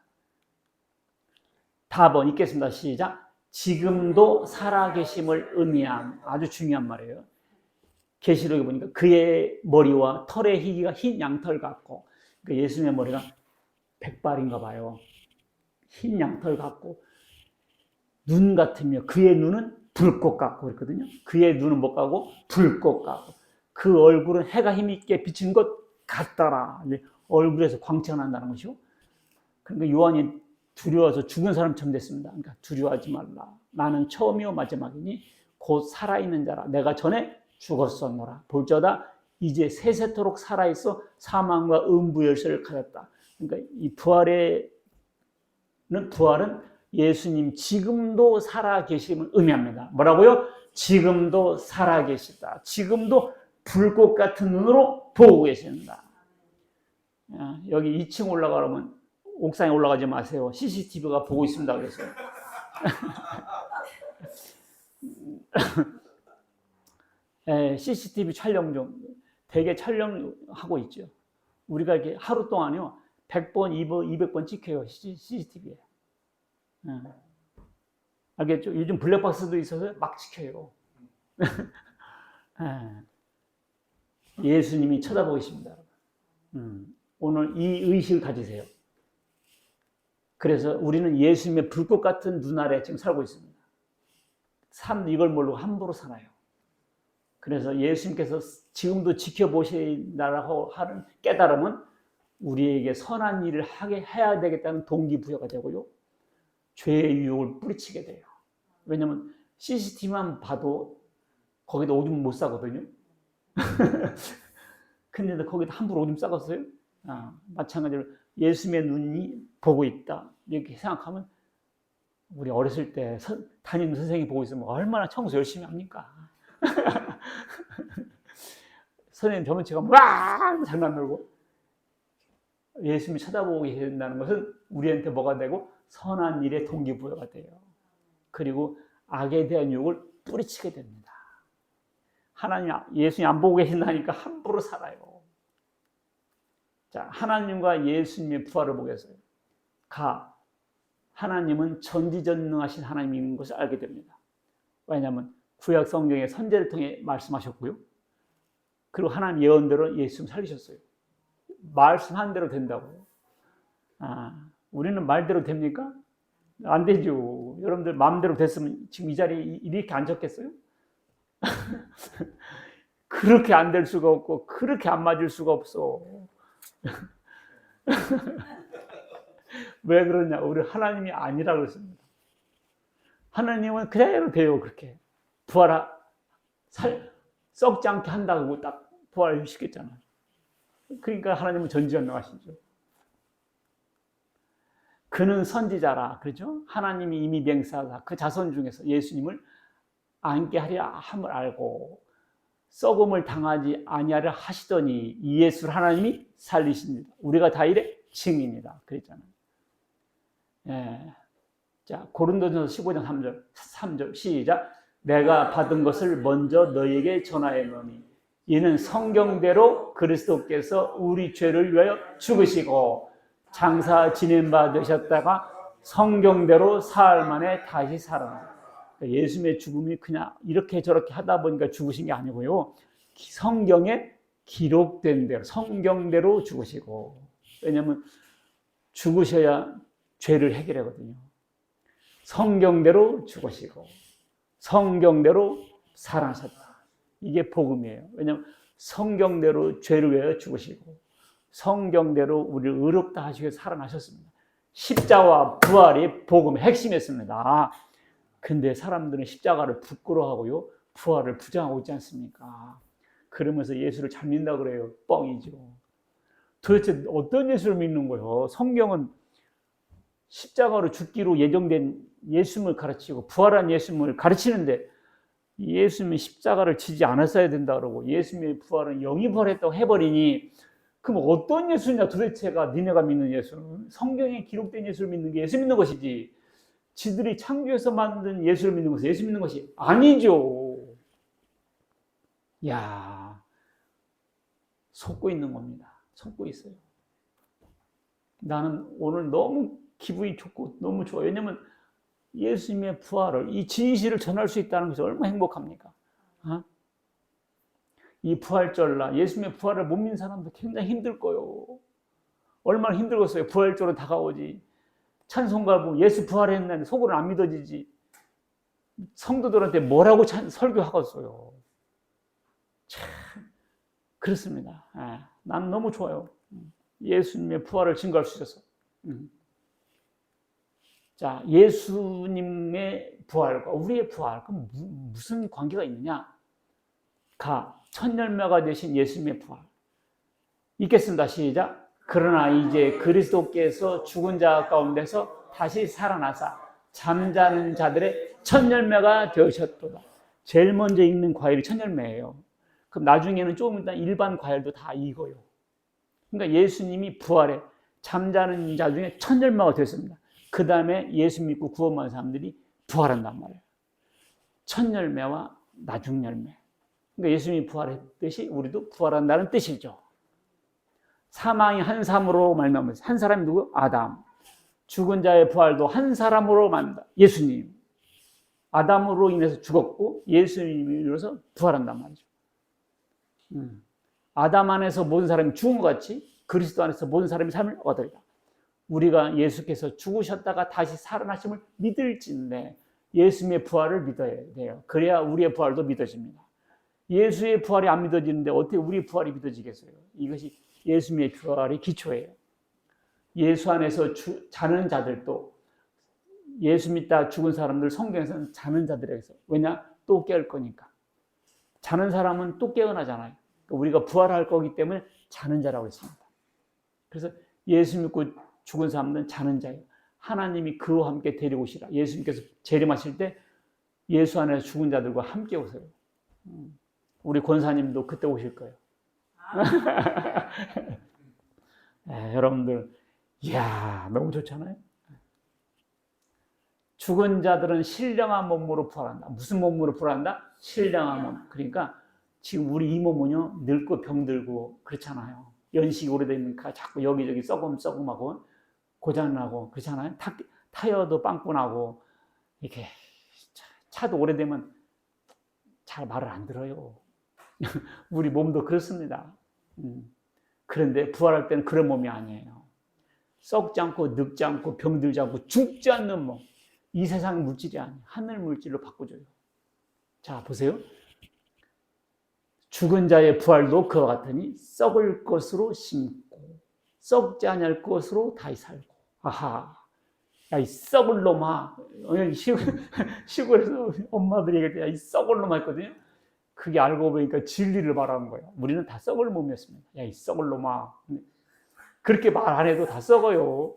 답은 읽겠습니다. 시작. 지금도 살아계심을 의미한 아주 중요한 말이에요. 계시록에 보니까 그의 머리와 털의 희기가 흰 양털 같고, 그러니까 예수님의 머리가 백발인가 봐요. 흰 양털 같고, 눈 같으며 그의 눈은 불꽃 같고 그랬거든요. 그의 눈은 뭐 같고? 불꽃 같고. 그 얼굴은 해가 힘있게 비친 것 같더라. 얼굴에서 광채가 난다는 것이요. 그러니까 요한이 두려워서 죽은 사람처럼 됐습니다. 그러니까 두려워하지 말라. 나는 처음이요 마지막이니 곧 살아있는 자라. 내가 전에 죽었었노라. 볼저다 이제 세세토록 살아있어 사망과 음부 열쇠를 가졌다. 그러니까 이 부활은 예수님 지금도 살아계심을 의미합니다. 뭐라고요? 지금도 살아계시다. 지금도 불꽃 같은 눈으로 보고 계신다. 여기 2층 올라가려면 옥상에 올라가지 마세요. CCTV가 보고 있습니다. 그래서 CCTV 촬영 중 되게 촬영하고 있죠. 우리가 이렇게 하루 동안요 100번, 200번 찍혀요. CCTV에. 알겠죠? 요즘 블랙박스도 있어서 막 찍혀요. 예수님이 쳐다보고 있습니다. 오늘 이 의식을 가지세요. 그래서 우리는 예수님의 불꽃 같은 눈 아래 지금 살고 있습니다. 삶 이걸 모르고 함부로 살아요. 그래서 예수님께서 지금도 지켜보신다라고 하는 깨달음은 우리에게 선한 일을 해야 되겠다는 동기부여가 되고요. 죄의 유혹을 뿌리치게 돼요. 왜냐하면 CCTV만 봐도 거기다 오줌 못 싸거든요. 근데 거기다 함부로 오줌 싸겠어요? 마찬가지로 예수님의 눈이 보고 있다. 이렇게 생각하면 우리 어렸을 때 담임 선생님이 보고 있으면 얼마나 청소 열심히 합니까? 선생님 저번 제가 와 장난 놀고 예수님이 쳐다보고 계신다는 것은 우리한테 뭐가 되고 선한 일의 동기부여가 돼요. 그리고 악에 대한 유혹을 뿌리치게 됩니다. 예수님 안 보고 계신다니까 함부로 살아요. 자, 하나님과 예수님의 부활을 보겠어요. 하나님은 전지전능하신 하나님인 것을 알게 됩니다. 왜냐하면 구약 성경의 선제를 통해 말씀하셨고요. 그리고 하나님 예언대로 예수님 살리셨어요. 말씀한 대로 된다고요. 우리는 말대로 됩니까? 안 되죠. 여러분들 마음대로 됐으면 지금 이 자리에 이렇게 앉았겠어요? 그렇게 안 될 수가 없고 그렇게 안 맞을 수가 없어. 왜 그러냐? 우리 하나님이 아니라고 그랬습니다. 하나님은 그대로 돼요. 그렇게 썩지 않게 한다고 딱 부활을 시켰잖아요. 그러니까 하나님은 전지전능하시죠. 그는 선지자라, 그렇죠? 하나님이 이미 맹세하사 그 자손 중에서 예수님을 안게 하리라 함을 알고 썩음을 당하지 아니하려 하시더니 이 예수를 하나님이 살리십니다. 우리가 다 이래 증인이다. 그랬잖아요. 자, 고린도전서 15장 3절 시작. 내가 받은 것을 먼저 너희에게 전하였노니 이는 성경대로 그리스도께서 우리 죄를 위하여 죽으시고 장사 지낸 바 되셨다가 성경대로 사흘 만에 다시 살아나셨다. 예수님의 죽음이 그냥 이렇게 저렇게 하다 보니까 죽으신 게 아니고요. 성경에 기록된 대로, 성경대로 죽으시고, 왜냐하면 죽으셔야 죄를 해결하거든요. 성경대로 죽으시고 성경대로 살아나셨다. 이게 복음이에요. 왜냐하면 성경대로 죄를 위하여 죽으시고 성경대로 우리를 의롭다 하시고 살아나셨습니다. 십자와 부활이 복음의 핵심이었습니다. 근데 사람들은 십자가를 부끄러워하고요, 부활을 부정하고 있지 않습니까? 그러면서 예수를 잘 믿는다 그래요. 뻥이죠. 도대체 어떤 예수를 믿는 거예요? 성경은 십자가로 죽기로 예정된 예수님을 가르치고 부활한 예수님을 가르치는데, 예수님이 십자가를 지지 않았어야 된다 그러고 예수님의 부활은 영이 부활했다고 해버리니, 그럼 어떤 예수냐 도대체가 니네가 믿는 예수는? 성경에 기록된 예수를 믿는 게 예수 믿는 것이지, 지들이 창조해서 만든 예수를 믿는 것은 예수 믿는 것이 아니죠. 야, 속고 있는 겁니다. 속고 있어요. 나는 오늘 너무 기분이 좋고 너무 좋아요. 왜냐하면 예수님의 부활을, 이 진실을 전할 수 있다는 것이 얼마나 행복합니까? 이 부활절날 예수님의 부활을 못 믿는 사람도 굉장히 힘들 거예요. 얼마나 힘들겠어요. 부활절은 다가오지. 찬송가 보면 예수 부활했는데 속으로는 안 믿어지지. 성도들한테 뭐라고 설교하겠어요. 참 그렇습니다. 나는 너무 좋아요. 예수님의 부활을 증거할 수 있어서. 자, 예수님의 부활과 우리의 부활, 그럼 무슨 관계가 있느냐? 첫 열매가 되신 예수님의 부활. 읽겠습니다. 시작. 그러나 이제 그리스도께서 죽은 자 가운데서 다시 살아나사 잠자는 자들의 첫 열매가 되셨도다. 제일 먼저 읽는 과일이 첫 열매예요. 그럼 나중에는 조금 이따 일반 과일도 다 익어요. 그러니까 예수님이 부활해 잠자는 자 중에 첫 열매가 되었습니다. 그 다음에 예수 믿고 구원받은 사람들이 부활한단 말이에요. 첫 열매와 나중 열매. 그러니까 예수님이 부활했듯이 우리도 부활한다는 뜻이죠. 사망이 한 사람으로 말미암아서, 한 사람이 누구? 아담. 죽은 자의 부활도 한 사람으로 말미암아 예수님. 아담으로 인해서 죽었고 예수님이 이루어서 부활한단 말이죠. 아담 안에서 모든 사람이 죽은 것 같이 그리스도 안에서 모든 사람이 삶을 얻으리라. 우리가 예수께서 죽으셨다가 다시 살아나심을 믿을진데 예수님의 부활을 믿어야 돼요. 그래야 우리의 부활도 믿어집니다. 예수의 부활이 안 믿어지는데 어떻게 우리의 부활이 믿어지겠어요? 이것이 예수님의 부활의 기초예요. 예수 안에서 자는 자들도, 예수 믿다 죽은 사람들 성경에서는 자는 자들에게서, 왜냐? 또 깨울 거니까. 자는 사람은 또 깨어나잖아요. 우리가 부활할 거기 때문에 자는 자라고 했습니다. 그래서 예수 믿고 죽은 사람들은 자는 자예요. 하나님이 그와 함께 데리고 오시라. 예수님께서 재림하실 때 예수 안에서 죽은 자들과 함께 오세요. 우리 권사님도 그때 오실 거예요. 여러분들, 이야, 너무 좋잖아요. 죽은 자들은 신령한 몸으로 부활한다. 무슨 몸으로 부활한다? 신령한 몸. 그러니까 지금 우리 이 몸은요, 늙고 병들고 그렇잖아요. 연식이 오래되니까 자꾸 여기저기 썩음하고 고장나고 그렇잖아요. 타이어도 빵꾸 나고, 이렇게 차도 오래되면 잘 말을 안 들어요. 우리 몸도 그렇습니다. 그런데 부활할 때는 그런 몸이 아니에요. 썩지 않고 늙지 않고 병들지 않고 죽지 않는 몸. 이 세상 물질이 아니에요. 하늘 물질로 바꿔줘요. 자, 보세요. 죽은 자의 부활도 그와 같으니 썩을 것으로 심고 썩지 않을 것으로 다시 살고. 아하, 야, 이 썩을 놈아. 시골에서 엄마들이 얘기할 때, 야, 이 썩을 놈아 했거든요. 그게 알고 보니까 진리를 말하는 거예요. 우리는 다 썩을 몸이었습니다. 야, 이 썩을 놈아. 그렇게 말 안 해도 다 썩어요.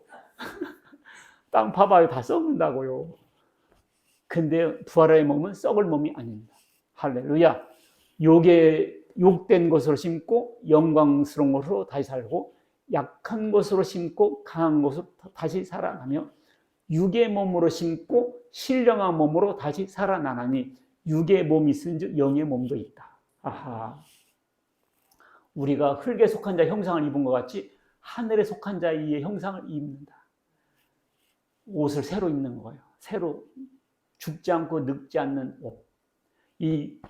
땅 봐봐요. 다 썩는다고요. 근데 부활의 몸은 썩을 몸이 아닙니다. 할렐루야. 욕된 것으로 심고 영광스러운 것으로 다시 살고, 약한 것으로 심고 강한 것으로 다시 살아나며, 육의 몸으로 심고 신령한 몸으로 다시 살아나나니 육의 몸이 있은즉 영의 몸도 있다. 아하. 우리가 흙에 속한 자 형상을 입은 것 같이 하늘에 속한 자의 형상을 입는다. 옷을 새로 입는 거예요. 새로 죽지 않고 늙지 않는 옷. 이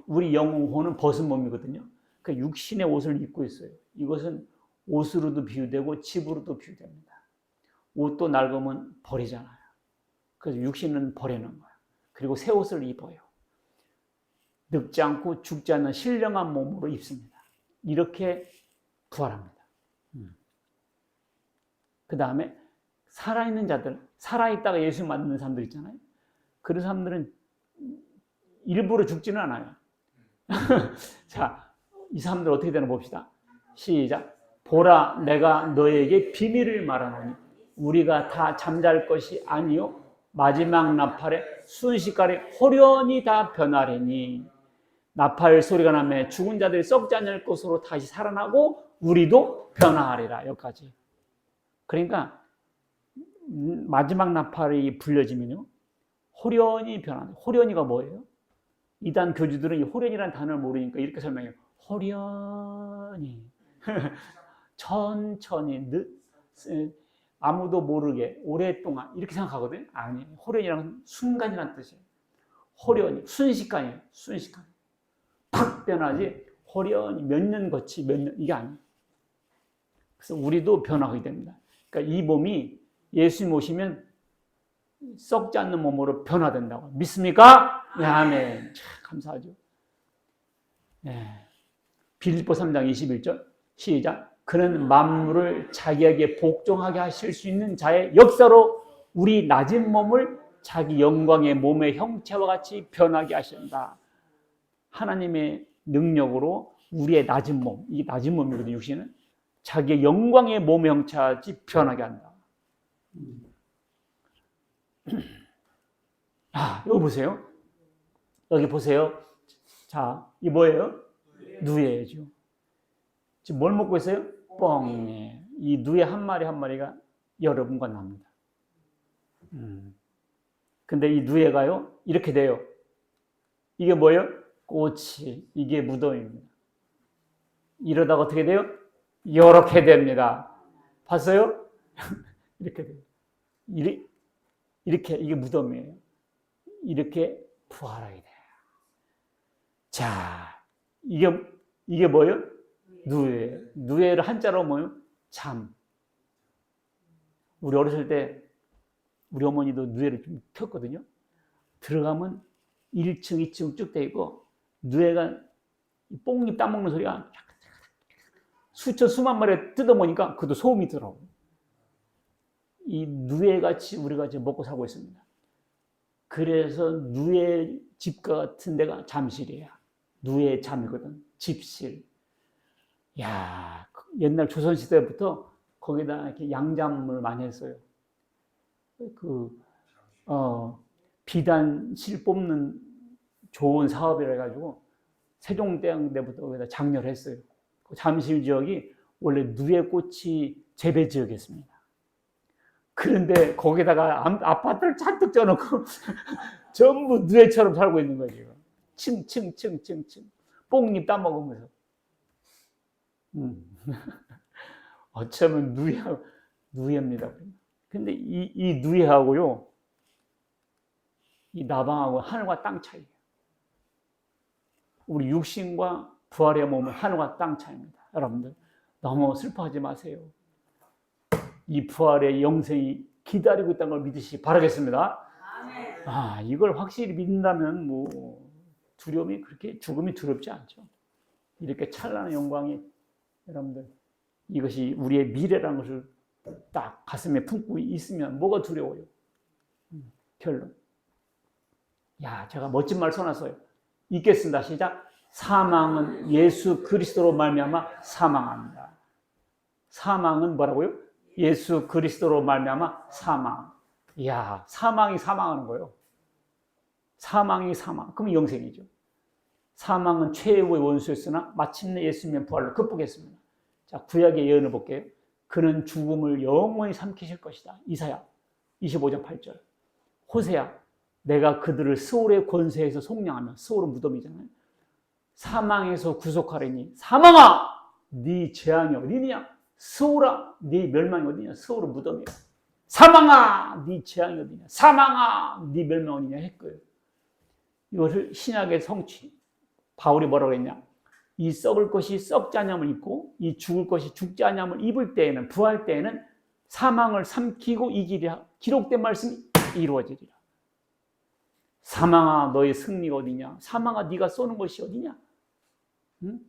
우리 영혼은 벗은 몸이거든요. 그 육신의 옷을 입고 있어요. 이것은 옷으로도 비유되고 집으로도 비유됩니다. 옷도 낡으면 버리잖아요. 그래서 육신은 버리는 거예요. 그리고 새 옷을 입어요. 늙지 않고 죽지 않는 신령한 몸으로 입습니다. 이렇게 부활합니다. 그 다음에 살아있는 자들, 살아있다가 예수 만드는 사람들 있잖아요. 그런 사람들은 일부러 죽지는 않아요. 자, 이 사람들 어떻게 되나 봅시다. 시작. 보라, 내가 너에게 비밀을 말하노니 우리가 다 잠잘 것이 아니요 마지막 나팔에 순식간에 호련히 다 변하리니 나팔 소리가 나면 죽은 자들이 썩지 않을 것으로 다시 살아나고 우리도 변화하리라. 여기까지. 그러니까 마지막 나팔이 불려지면요 호련히 변하는. 호련히가 뭐예요? 이단 교주들은 이 호련이라는 단어를 모르니까 이렇게 설명해요. 호련히 천천히 아무도 모르게 오랫동안 이렇게 생각하거든요. 아니에요. 호련이라는 순간이라는 뜻이에요. 호련히 순식간이에요. 순식간 팍 변하지 호련히 몇 년 거치 몇 년 이게 아니에요. 그래서 우리도 변하게 됩니다. 그러니까 이 몸이 예수님 오시면 썩지 않는 몸으로 변화된다고 믿습니까? 네, 아멘. 참 감사하죠. 네. 빌립보 3장 21절 시작. 그는 만물을 자기에게 복종하게 하실 수 있는 자의 역사로 우리 낮은 몸을 자기 영광의 몸의 형체와 같이 변하게 하신다. 하나님의 능력으로 우리의 낮은 몸, 이 낮은 몸이거든요. 육신은 자기의 영광의 몸의 형체와 같이 변하게 한다. 여기 보세요. 여기 보세요. 자, 이 뭐예요? 누에죠. 지금 뭘 먹고 있어요? 뻥. 이 누에 한 마리 한 마리가 여러분과 납니다. 근데 이 누에가요, 이렇게 돼요. 이게 뭐예요? 꽃이. 이게 무덤입니다. 이러다가 어떻게 돼요? 이렇게 됩니다. 봤어요? 이렇게 돼요. 이렇게, 이게 무덤이에요. 이렇게 부활하게 돼요. 자, 이게 뭐예요? 누에. 누에를 한자로 뭐예요? 잠. 우리 어렸을 때 우리 어머니도 누에를 좀 켰거든요. 들어가면 1층, 2층 쭉 돼 있고 누에가 뽕잎 따먹는 소리가 수천, 수만 마리 뜯어보니까 그것도 소음이 들어오고 이 누에같이 우리가 지금 먹고 살고 있습니다. 그래서 누에 집과 같은 데가 잠실이에요. 누에 잠이거든. 집실. 야, 옛날 조선시대부터 거기다 이렇게 양잠을 많이 했어요. 비단실 뽑는 좋은 사업이라 해가지고 세종대왕 때부터 거기다 장려를 했어요. 그 잠실 지역이 원래 누에꽃이 재배 지역이었습니다. 그런데 거기다가 아파트를 잔뜩 쪄놓고 전부 누에처럼 살고 있는 거예요. 층. 뽕잎 따먹으면서. 어쩌면 누에입니다. 근데 이 누에하고요, 이 나방하고 하늘과 땅 차이예요. 우리 육신과 부활의 몸은 하늘과 땅 차이입니다. 여러분들 너무 슬퍼하지 마세요. 이 부활의 영생이 기다리고 있다는 걸 믿으시기 바라겠습니다. 이걸 확실히 믿는다면 뭐 두려움이 그렇게 죽음이 두렵지 않죠. 이렇게 찬란한 영광이 여러분들 이것이 우리의 미래라는 것을 딱 가슴에 품고 있으면 뭐가 두려워요? 결론. 야, 제가 멋진 말 써놨어요. 읽겠습니다. 시작. 사망은 예수 그리스도로 말미암아 사망합니다. 사망은 뭐라고요? 예수 그리스도로 말미암아 사망. 이야, 사망이 사망하는 거예요. 사망이 사망. 그럼 영생이죠. 사망은 최후의 원수였으나 마침내 예수님의 부활로 극복했습니다. 자, 구약의 예언을 볼게요. 그는 죽음을 영원히 삼키실 것이다. 이사야 25장 8절. 호세야, 내가 그들을 스올의 권세에서 속량하며, 스올은 무덤이잖아요. 사망에서 구속하리니, 사망아, 네 재앙이 어디냐? 스올아, 네 멸망이 어디냐? 스올은 무덤이에요. 사망아 네 재앙이 어디냐, 사망아 네 멸망 어디냐 했고요. 이것을 신약의 성취 바울이 뭐라고 했냐, 이 썩을 것이 썩지 아니함을 입고 이 죽을 것이 죽지 아니함을 입을 때에는, 부활 때에는 사망을 삼키고 이기리라. 기록된 말씀이 이루어지리라. 사망아 너의 승리가 어디냐, 사망아 네가 쏘는 것이 어디냐. 응?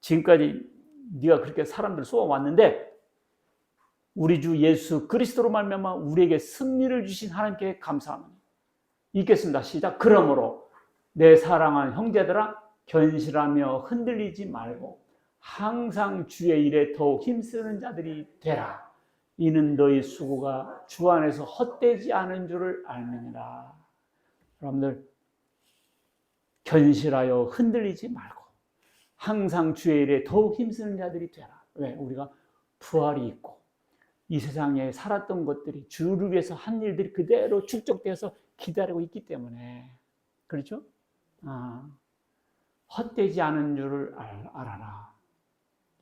지금까지 네가 그렇게 사람들 쏘아왔는데 우리 주 예수 그리스도로 말미암아 우리에게 승리를 주신 하나님께 감사합니다. 읽겠습니다. 시작. 그러므로 내 사랑하는 형제들아 견실하며 흔들리지 말고 항상 주의 일에 더욱 힘쓰는 자들이 되라. 이는 너희 수고가 주 안에서 헛되지 않은 줄을 알미니라. 여러분들 견실하여 흔들리지 말고 항상 주의 일에 더욱 힘쓰는 자들이 되라. 왜? 우리가 부활이 있고 이 세상에 살았던 것들이 주를 위해서 한 일들이 그대로 축적되어서 기다리고 있기 때문에, 그렇죠? 헛되지 않은 줄을 알아라.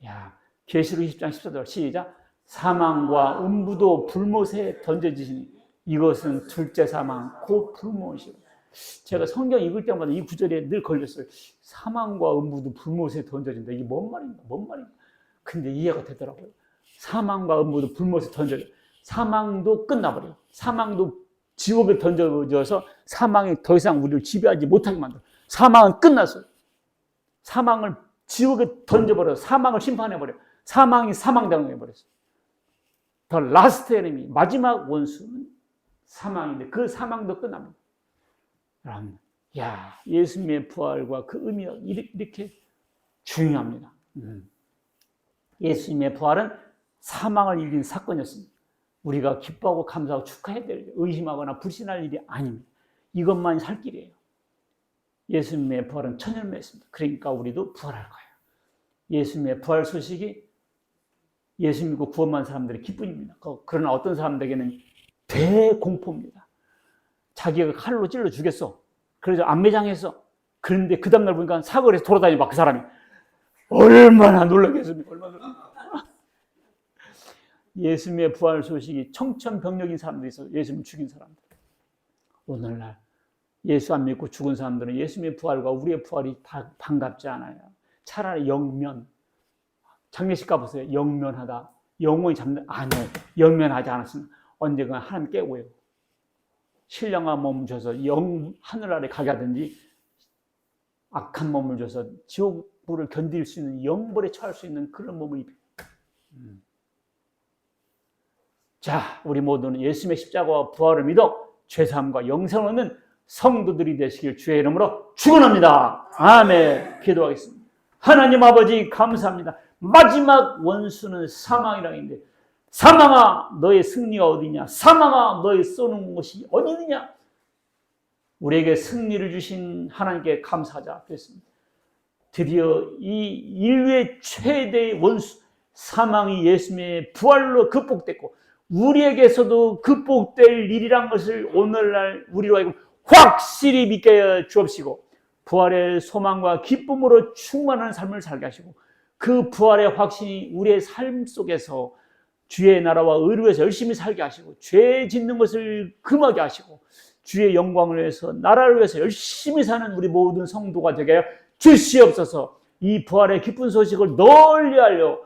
야, 계시록 20장 14절 시작. 사망과 음부도 불못에 던져지시니 이것은 둘째 사망 곧 불못이요. 제가 성경 읽을 때마다 이 구절에 늘 걸렸어요. 사망과 음부도 불못에 던져진다. 이게 뭔 말인가? 뭔 말인가? 근데 이해가 되더라고요. 사망과 음부도 불못에 던져져. 사망도 끝나버려요. 사망도 지옥에 던져져서 사망이 더 이상 우리를 지배하지 못하게 만들어. 사망은 끝났어요. 사망을 지옥에 던져버려서 사망을 심판해버려. 사망이 사망당해버렸어요. 더 라스트 에너미, 마지막 원수는 사망인데 그 사망도 끝납니다. 여러분, 야, 예수님의 부활과 그 의미가 이렇게 중요합니다. 예수님의 부활은 사망을 이긴 사건이었습니다. 우리가 기뻐하고 감사하고 축하해야 될, 의심하거나 불신할 일이 아닙니다. 이것만이 살 길이에요. 예수님의 부활은 천열매였습니다. 그러니까 우리도 부활할 거예요. 예수님의 부활 소식이 예수 믿고 구원받은 사람들의 기쁨입니다. 그러나 어떤 사람들에게는 대공포입니다. 자기가 칼로 찔러 죽였어. 그래서 안매장했어. 그런데 그 다음날 보니까 사거리에서 돌아다니고 막 그 사람이 얼마나 놀라겠습니까? 얼마나 놀라겠습니까? 예수님의 부활 소식이 청천벽력인 사람들이 있어요. 예수님을 죽인 사람들. 오늘날 예수 안 믿고 죽은 사람들은 예수님의 부활과 우리의 부활이 반갑지 않아요. 차라리 영면, 장례식 가보세요. 영면하다. 영원히 잡는, 아니요. 영면하지 않았으면 언젠가 하나님 깨고요. 신령한 몸을 줘서 하늘 아래 가게 하든지 악한 몸을 줘서 지옥불을 견딜 수 있는, 영벌에 처할 수 있는 그런 몸을 입혀요. 자, 우리 모두는 예수님의 십자가와 부활을 믿어 죄사함과 영생을 얻는 성도들이 되시길 주의 이름으로 축원합니다. 아멘. 기도하겠습니다. 하나님 아버지 감사합니다. 마지막 원수는 사망이라고 했는데, 사망아 너의 승리가 어디냐, 사망아 너의 쏘는 곳이 어디 있느냐. 우리에게 승리를 주신 하나님께 감사하자 그랬습니다. 드디어 이 인류의 최대의 원수 사망이 예수님의 부활로 극복됐고 우리에게서도 극복될 일이란 것을 오늘날 우리로 하여금 확실히 믿게 해 주옵시고 부활의 소망과 기쁨으로 충만한 삶을 살게 하시고 그 부활의 확신이 우리의 삶 속에서 주의 나라와 의로에서 열심히 살게 하시고 죄 짓는 것을 금하게 하시고 주의 영광을 위해서 나라를 위해서 열심히 사는 우리 모든 성도가 되게 주시옵소서. 이 부활의 기쁜 소식을 널리 알려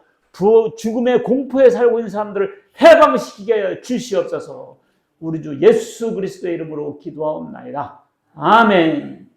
죽음의 공포에 살고 있는 사람들을 해방시키게 하여 주시옵소서. 우리 주 예수 그리스도의 이름으로 기도하옵나이다. 아멘.